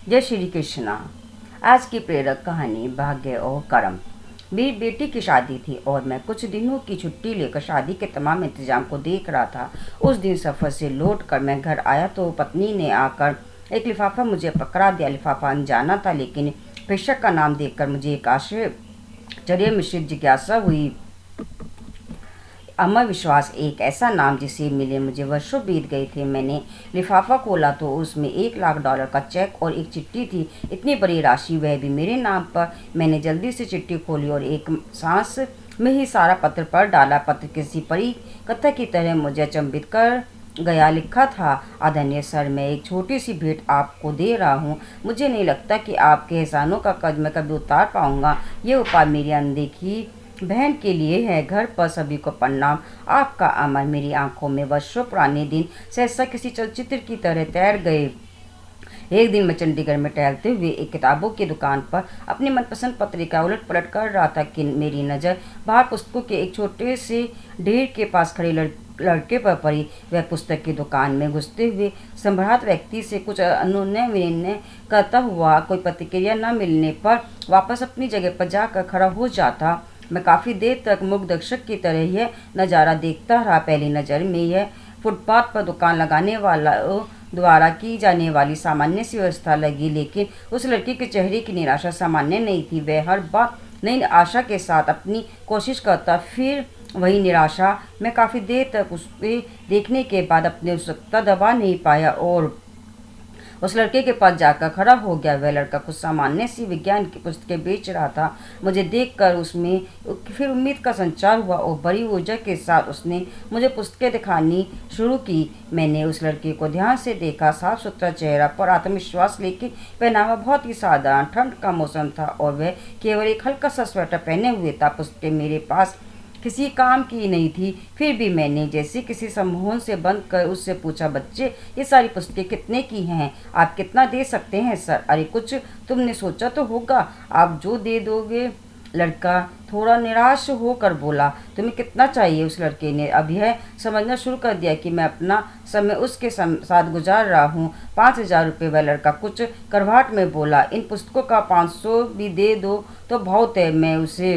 जय श्री कृष्णा। आज की प्रेरक कहानी भाग्य और कर्म। मेरी बेटी की शादी थी और मैं कुछ दिनों की छुट्टी लेकर शादी के तमाम इंतजाम को देख रहा था। उस दिन सफ़र से लौट कर मैं घर आया तो पत्नी ने आकर एक लिफाफा मुझे पकड़ा दिया। लिफाफा अनजाना था, लेकिन प्रेषक का नाम देखकर मुझे एक आश्चर्य मिश्रित जिज्ञासा हुई। अमर विश्वास, एक ऐसा नाम जिसे मिले मुझे वर्षों बीत गए थे। मैंने लिफाफा खोला तो उसमें $1 लाख का चेक और एक चिट्ठी थी। इतनी बड़ी राशि, वह भी मेरे नाम पर। मैंने जल्दी से चिट्ठी खोली और एक सांस में ही सारा पत्र पढ़ डाला। पत्र किसी परी कथा की तरह मुझे अचंभित कर गया। लिखा था, आदरणीय सर, मैं एक छोटी सी भेंट आपको दे रहा हूँ। मुझे नहीं लगता कि आपके एहसानों का कर्ज मैं कभी उतार पाऊंगा। ये उपहार मेरी अनदेखी बहन के लिए है। घर पर सभी को प्रणाम। आपका अमर। मेरी आंखों में वर्षों पुराने दिन सहसा किसी चलचित्र की तरह तैर गए। एक दिन मैं चंडीगढ़ में टहलते हुए एक किताबों की दुकान पर अपनी मनपसंद पत्रिका उलट पलट कर रहा था कि मेरी नज़र बाहर पुस्तकों के एक छोटे से ढेर के पास खड़े लड़के पर पड़ी। वह पुस्तक की दुकान में घुसते हुए संभ्रात व्यक्ति से कुछ अनुनय विनय करता हुआ कोई प्रतिक्रिया न मिलने पर वापस अपनी जगह पर जाकर खड़ा हो जाता। मैं काफ़ी देर तक मूक दर्शक की तरह यह नज़ारा देखता रहा। पहली नज़र में यह फुटपाथ पर दुकान लगाने वाला द्वारा की जाने वाली सामान्य सी व्यवस्था लगी, लेकिन उस लड़की के चेहरे की निराशा सामान्य नहीं थी। वह हर बार नई आशा के साथ अपनी कोशिश करता, फिर वही निराशा। मैं काफ़ी देर तक उसके देखने के बाद अपनी उत्सुकता दबा नहीं पाया और उस लड़के के पास जाकर खड़ा हो गया। वह लड़का कुछ सामान्य सी विज्ञान की पुस्तकें बेच रहा था। मुझे देखकर उसमें फिर उम्मीद का संचार हुआ और बड़ी ऊर्जा के साथ उसने मुझे पुस्तकें दिखानी शुरू की। मैंने उस लड़के को ध्यान से देखा। साफ सुथरा चेहरा पर आत्मविश्वास, लेकिन पहनावा बहुत ही साधारण। ठंड का मौसम था और वह केवल एक हल्का सा स्वेटर पहने हुए था। पुस्तकें मेरे पास किसी काम की नहीं थी, फिर भी मैंने जैसे किसी सम्मोहन से बंद कर उससे पूछा, बच्चे, ये सारी पुस्तकें कितने की हैं? आप कितना दे सकते हैं सर? अरे कुछ तुमने सोचा तो होगा, आप जो दे दोगे। लड़का थोड़ा निराश होकर बोला, तुम्हें कितना चाहिए? उस लड़के ने अब यह समझना शुरू कर दिया कि मैं अपना समय उसके साथ गुजार रहा हूँ। 5,000 रुपये, वह लड़का कुछ करवाहट में बोला। इन पुस्तकों का 500 भी दे दो तो बहुत है। मैं उसे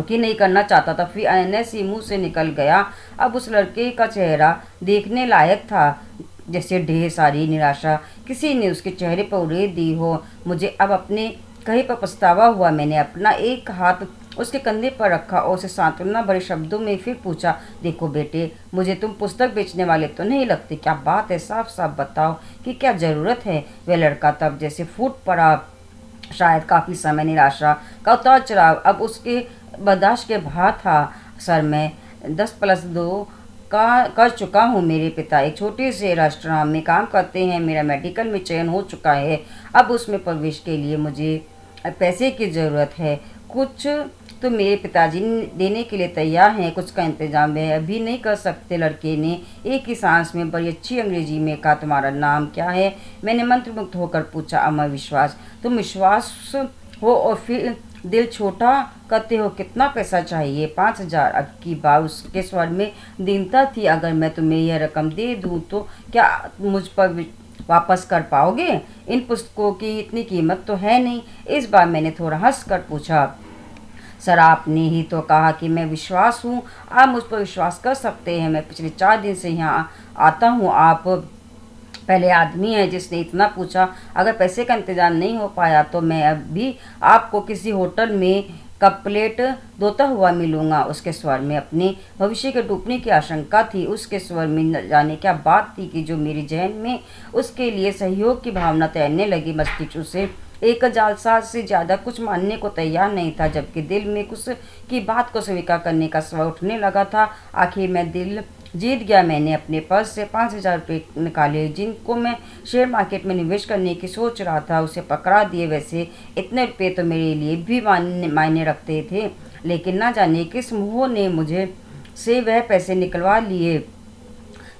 कि नहीं करना चाहता था, फिर ऐसे मुंह से निकल गया। अब उस लड़के का चेहरा देखने लायक था, जैसे ढेर सारी निराशा किसी ने उसके चेहरे पर उड़ेल दी हो। मुझे अब अपने कहीं पर पछतावा हुआ। मैंने अपना एक हाथ उसके कंधे पर रखा और उसे सांत्वना भरे शब्दों में फिर पूछा, देखो बेटे, मुझे तुम पुस्तक बेचने वाले तो नहीं लगते। क्या बात है, साफ साफ बताओ कि क्या ज़रूरत है? वह लड़का तब जैसे फूट पड़ा। शायद काफ़ी समय निराशा का उतार चढ़ाव अब उसके बर्दाश्त के बाहर था। सर, मैं 10+2 का कर चुका हूँ। मेरे पिता एक छोटे से रेस्टोरेंट में काम करते हैं। मेरा मेडिकल में चयन हो चुका है। अब उसमें प्रवेश के लिए मुझे पैसे की ज़रूरत है। कुछ तो मेरे पिताजी देने के लिए तैयार हैं, कुछ का इंतजाम वे अभी नहीं कर सकते। लड़के ने एक ही सांस में बड़ी अच्छी अंग्रेजी में कहा, तुम्हारा नाम क्या है? मैंने मंत्रमुग्ध होकर पूछा, अमर विश्वास। तुम विश्वास हो और फिर दिल छोटा करते हो। कितना पैसा चाहिए? 5,000। अब की बार उसके स्वर में दीनता थी। अगर मैं तुम्हें यह रकम दे दूं तो क्या मुझ पर वापस कर पाओगे? इन पुस्तकों की इतनी कीमत तो है नहीं। इस बार मैंने थोड़ा हंस कर पूछा, सर, आपने ही तो कहा कि मैं विश्वास हूँ। आप मुझ पर विश्वास कर सकते हैं। मैं पिछले 4 दिन से यहाँ आता हूँ। आप पहले आदमी है जिसने इतना पूछा। अगर पैसे का इंतजाम नहीं हो पाया तो मैं अभी आपको किसी होटल में कप प्लेट धोता हुआ मिलूंगा। उसके स्वर में अपने भविष्य के डूबने की आशंका थी। उसके स्वर में न जाने क्या बात थी कि जो मेरी जहन में उसके लिए सहयोग की भावना तैरने लगी। मस्तिष्क उसे एक जालसाज से ज़्यादा कुछ मानने को तैयार नहीं था, जबकि दिल में कुछ की बात को स्वीकार करने का स्वर उठने लगा था। आखिर मैं दिल जीत गया। मैंने अपने पर्स से 5,000 रुपये निकाले, जिनको मैं शेयर मार्केट में निवेश करने की सोच रहा था, उसे पकड़ा दिए। वैसे इतने रुपये तो मेरे लिए भी मायने रखते थे, लेकिन ना जाने किस मोह ने मुझे से वह पैसे निकलवा लिए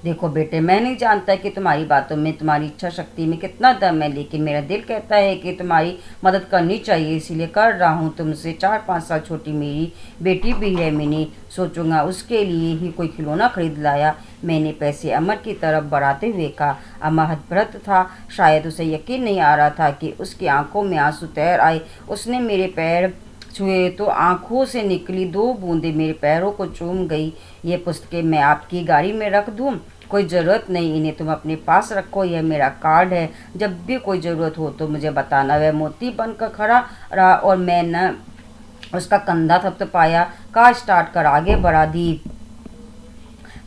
देखो बेटे, मैं नहीं जानता कि तुम्हारी बातों में, तुम्हारी इच्छा शक्ति में कितना दम है, लेकिन मेरा दिल कहता है कि तुम्हारी मदद करनी चाहिए, इसीलिए कर रहा हूँ। तुमसे 4-5 साल छोटी मेरी बेटी भी है मिनी, सोचूंगा उसके लिए ही कोई खिलौना खरीद लाया। मैंने पैसे अमर की तरफ बढ़ाते हुए कहा। अमर हतप्रभ था, शायद उसे यकीन नहीं आ रहा था कि उसकी आंखों में आंसू तैर आए। उसने मेरे पैर छुए तो आंखों से निकली 2 बूंदें मेरे पैरों को चूम गई। ये पुस्तकें मैं आपकी गाड़ी में रख दूं? कोई ज़रूरत नहीं, इन्हें तुम अपने पास रखो, यह मेरा कार्ड है, जब भी कोई ज़रूरत हो तो मुझे बताना। वह मोती बनकर खड़ा रहा और मैं न उसका कंधा थपथपाया, कार स्टार्ट कर आगे बढ़ा दी।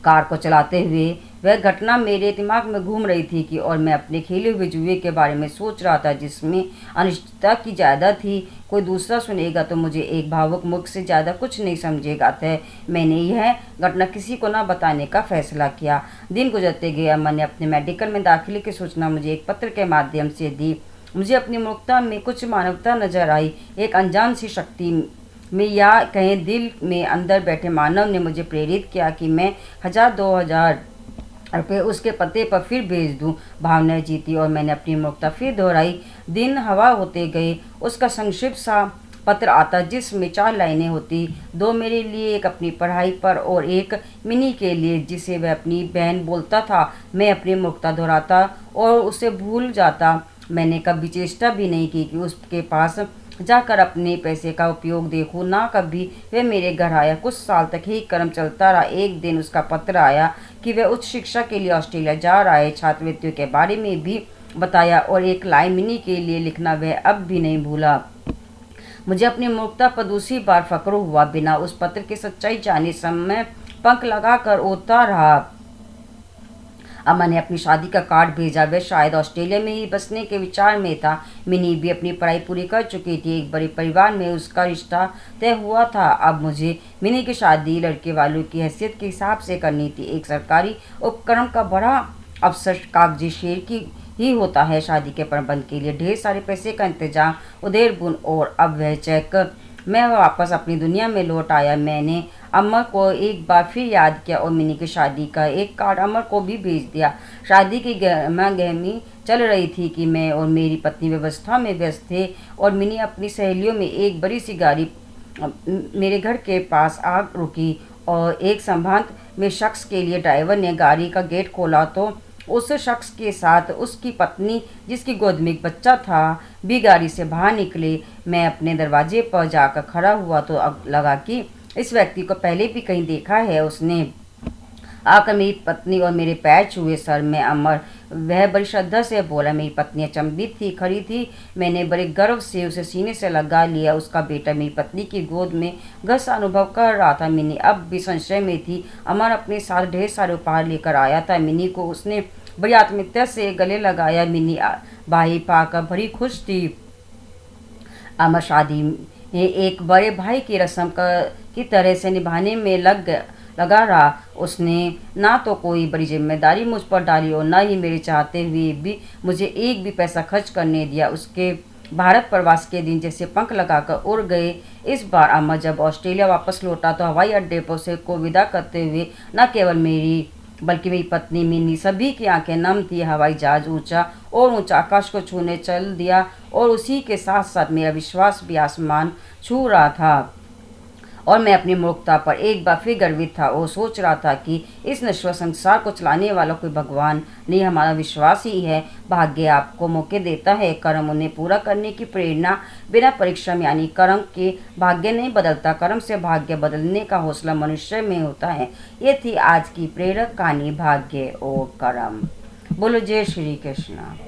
कार को चलाते हुए वह घटना मेरे दिमाग में घूम रही थी कि और मैं अपने खेले हुए जुए के बारे में सोच रहा था, जिसमें अनिश्चितता की ज़्यादा थी। कोई दूसरा सुनेगा तो मुझे एक भावुक मुख से ज़्यादा कुछ नहीं समझेगा था। मैंने यह घटना किसी को न बताने का फैसला किया। दिन गुजरते गए। अमन ने अपने मेडिकल में दाखिले की सूचना मुझे एक पत्र के माध्यम से दी। मुझे अपनी मूर्खता में कुछ मानवता नजर आई। एक अनजान सी शक्ति में, या कहें दिल में अंदर बैठे मानव ने मुझे प्रेरित किया कि मैं 1000-2000 रुपये उसके पते पर फिर भेज दूं। भावनाएं जीती और मैंने अपनी मूर्खता फिर दोहराई। दिन हवा होते गए। उसका संक्षिप्त सा पत्र आता जिसमें 4 लाइनें होती, 2 मेरे लिए, एक अपनी पढ़ाई पर और एक मिनी के लिए जिसे वह अपनी बहन बोलता था। मैं अपनी मूर्खता दोहराता और उसे भूल जाता। मैंने कभी चेष्टा भी नहीं की कि उसके पास जाकर अपने पैसे का उपयोग देखूं, ना कभी वह मेरे घर आया। कुछ साल तक ही क्रम चलता रहा। एक दिन उसका पत्र आया कि वह उच्च शिक्षा के लिए ऑस्ट्रेलिया जा रहा है। छात्रवृत्तियों के बारे में भी बताया और एक लाइन मिनी के लिए लिखना वह अब भी नहीं भूला। मुझे अपनी मूर्खता पर दूसरी बार फक्र हुआ। बिना उस पत्र की सच्चाई जाने समय पंख लगाकर उड़ता रहा। अमन ने अपनी शादी का कार्ड भेजा। वह शायद ऑस्ट्रेलिया में ही बसने के विचार में था। मिनी भी अपनी पढ़ाई पूरी कर चुकी थी। एक बड़े परिवार में उसका रिश्ता तय हुआ था। अब मुझे मिनी की शादी लड़के वालों की हैसियत के हिसाब से करनी थी। एक सरकारी उपक्रम का बड़ा अफसर कागजी शेर की ही होता है। शादी के प्रबंध के लिए ढेर सारे पैसे का इंतजाम उधेड़बुन। और अब वह चेक मैं वापस अपनी दुनिया में लौट आया। मैंने अमर को एक बार फिर याद किया और मिनी की शादी का एक कार्ड अमर को भी भेज दिया। शादी की गहमी चल रही थी कि मैं और मेरी पत्नी व्यवस्था में व्यस्त थे और मिनी अपनी सहेलियों में एक बड़ी सी गाड़ी मेरे घर के पास आ रुकी और एक संभ्रांत में शख्स के लिए ड्राइवर ने गाड़ी का गेट खोला तो उस शख्स के साथ उसकी पत्नी, जिसकी गोद में एक बच्चा था, भी गाड़ी से बाहर निकले। मैं अपने दरवाजे पर जाकर खड़ा हुआ तो अब लगा कि इस व्यक्ति को पहले भी कहीं देखा है। उसने आकर मेरी पत्नी और मेरे पैर छुए। सर, मैं अमर, वह बड़ी श्रद्धा से बोला। मेरी पत्नी अचंभित थी, खड़ी थी। मैंने बड़े गर्व से उसे सीने से लगा लिया। उसका बेटा मेरी पत्नी की गोद में घस अनुभव कर रहा था। मिनी अब भी संशय में थी। अमर अपने साथ ढेर सारे उपहार लेकर आया था। मिनी को उसने बड़ी आत्मीयता से गले लगाया। मिनी भाई पाकर बड़ी खुश थी। अमर शादी में एक बड़े भाई की रस्म की तरह से निभाने में लगा रहा। उसने ना तो कोई बड़ी जिम्मेदारी मुझ पर डाली और न ही मेरे चाहते हुए भी मुझे एक भी पैसा खर्च करने दिया। उसके भारत प्रवास के दिन जैसे पंख लगाकर उड़ गए। इस बार अमर जब ऑस्ट्रेलिया वापस लौटा तो हवाई अड्डे पर उसे को विदा करते हुए न केवल मेरी बल्कि मेरी पत्नी मिनी सभी की आंखें नम थी। हवाई जहाज ऊंचा और ऊंचा आकाश को छूने चल दिया और उसी के साथ साथ मेरा विश्वास भी आसमान छू रहा था। और मैं अपनी मूर्खता पर एक बार फिर गर्वित था और सोच रहा था कि इस नश्वर संसार को चलाने वाला कोई भगवान नहीं, हमारा विश्वास ही है। भाग्य आपको मौके देता है, कर्म उन्हें पूरा करने की प्रेरणा बिना परिश्रम, यानी कर्म के भाग्य नहीं बदलता, कर्म से भाग्य बदलने का हौसला मनुष्य में होता है। ये थी आज की प्रेरक कहानी, भाग्य और कर्म। बोलो जय श्री कृष्ण।